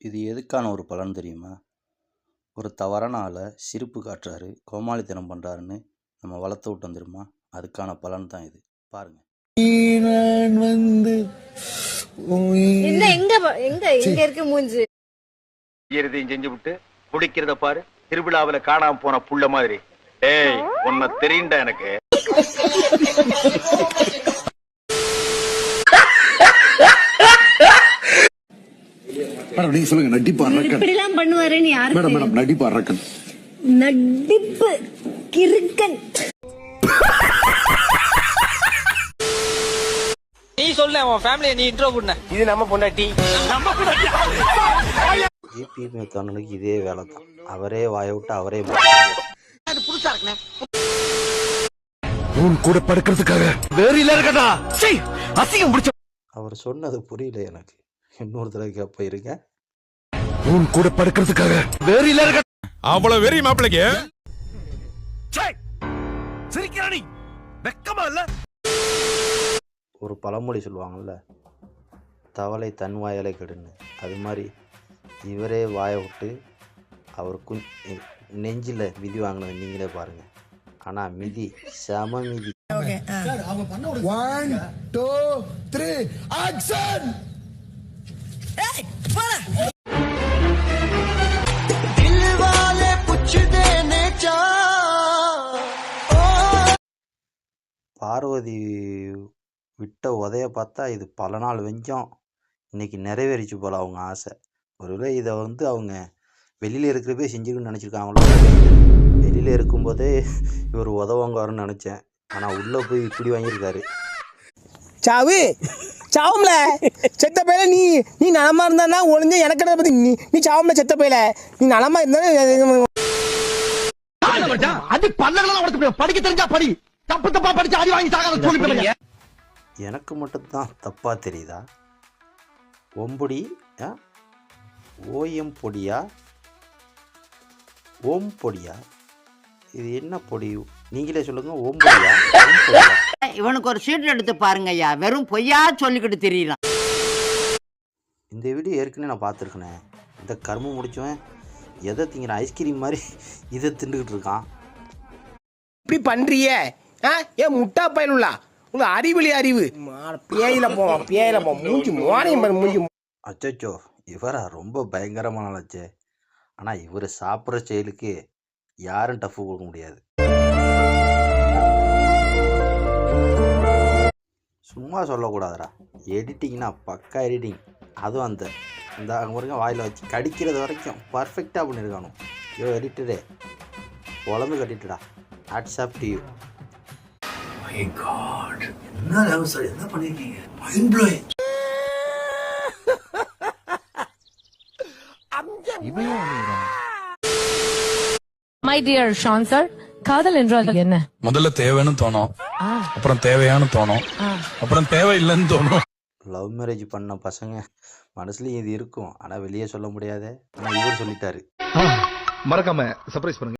இது எதுக்கான ஒரு பலன் தெரியுமா? ஒரு தவறான ஆளை சிரிப்பு காட்டுறாரு, கோமாளித்தனம் பண்ணுறாருன்னு நம்ம வளர்த்து விட்டோம் தெரியுமா? அதுக்கான பலன் தான் இது. பாருங்க. நான் வந்து என்ன எங்க எங்க எங்க இருக்கு மூஞ்சி? செய்யறதையும் செஞ்சு விட்டு குடிக்கிறத பாரு, திருவிழாவில காணாம போன புள்ள மாதிரி. ஏய், உன்னை தெரியுண்டா எனக்கு. மேடம் நீங்க சொல்லுங்க. நடிப்பு அரக்கன் இப்படிலாம் பண்ணுவாருன்னு யாரு? மேடம் மேடம் நடிப்பு அரக்கன். நடிப்பு கிறுக்கன். நீ சொல்ல உன் ஃபேமிலியை நீ இன்ட்ரோ பண்ண. இது நம்ம பொண்டாட்டி. ஜிபி மேத்தானுக்கு இதே வேலை தான். அவரே வாய விட்டு அவரே புதுசா இருக்குனே. உன் கூட படுக்கிறதுக்காக வேற இல்ல இருக்கடா. சீ அசிங்கம் பிடிச்ச. அவர் சொன்னது புரியல எனக்கு. இன்னொரு தடவை கேப்ப இருங்க. உன் கூட படுக்கிறதுக்காக வேற இல்ல இருக்க. அவ்வளவு வெறி மாப்பிளைக்கு. சிரிக்கிறானி வெக்கமா இல்ல? ஒரு பழமொழி சொல்லுவாங்கல்ல, தவளை தன் வாயாலே கெடுன்னு. அது மாதிரி இவரே வாயை விட்டு அவர் நெஞ்சில் மிதி வாங்கினது நீங்களே பாருங்க. ஆனால் மிதி செம மிதி. 1 2 3 ஆக்ஷன். பார்வதி விட்ட உதைய பார்த்தா இது பல நாள் வெஞ்சம் இன்னைக்கு நிறைவேறிச்சு போல அவங்க ஆசை. ஒருவேளை இதை அவங்க வெளியில் இருக்கிறப்பே செஞ்சுக்கணும்னு நினச்சிருக்காங்களோ. வெளியில் இருக்கும்போதே இவர் உதவாங்குவாருன்னு நினச்சேன். ஆனால் உள்ளே போய் இப்படி வாங்கியிருக்காரு. சாவு சாவும்ல செத்த பையில. நீ நீ நலமா இருந்தா ஒளிஞ்ச எனக்கு பத்தி நீ சாவும்ல செத்த பையில. நீ நலமா இருந்தா அது பல்லகள உடைச்சு படிக்க தெரிஞ்சா படி. தப்பு தப்பா படிச்சு அடி வாங்கி சாகாத சொல்லி. எனக்கு மட்டும்தான் தப்பா தெரியுதா? ஒம்பொடி ஓஎம் பொடியா ஓம் பொடியா? இது என்ன பொடி? நீங்களே சொல்லுங்க. ஓம்பொடியா? இவனுக்கு ஒரு சீட் எடுத்து பாருங்க ஐயா. வெறும் பொய்யா சொல்லிக்கிட்டு தெரியலாம். இந்த வீடியோ ஏற்கனவே நான் பார்த்துருக்கேனே. இந்த கரும்பு முடிச்சுவேன் எதை திங்கிறேன் ஐஸ்கிரீம் மாதிரி இதை தின்னுக்கிட்டு இருக்கான். இப்படி பண்றிய ஏன் முட்டா பயனுள்ளா? உங்க அறிவிலி அறிவு பேயில போ மூஞ்சி மோனையும் மூஞ்சி. அச்சோ, இவரா ரொம்ப பயங்கரமான ஆளாச்சே. ஆனால் இவர் சாப்பிட்ற செயலுக்கு யாரும் டஃப் கொடுக்க முடியாது. சும்மா சொல்லக்கூடாதுடா. எடிட்டிங்னா பக்கா எடிட்டிங். அதுவும் அந்த அங்கே வாயில் வச்சு கடிக்கிறது வரைக்கும் பர்ஃபெக்டாக பண்ணியிருக்கானோ. ஐயோ எடிட்டரே உழந்து கட்டிட்டுடா. What's up to you. My God, என்ன லெவல் சார் என்ன பண்ணிருக்கீங்க? Mind blowing. My dear Shan sir, காதல் என்றால் என்ன? முதல்ல தேவைன்னு தோணும், அப்புறம் தேவையான்னு தோணும், அப்புறம் தேவையில்லைன்னு தோணும். லவ் மேரேஜ் பண்ண பசங்க மனசுலயும் இது இருக்கும். ஆனால் வெளியே சொல்ல முடியாது. ஆனால் இவர் சொல்லிட்டாரு. மறக்காம சர்ப்ரைஸ் பண்ணுங்க.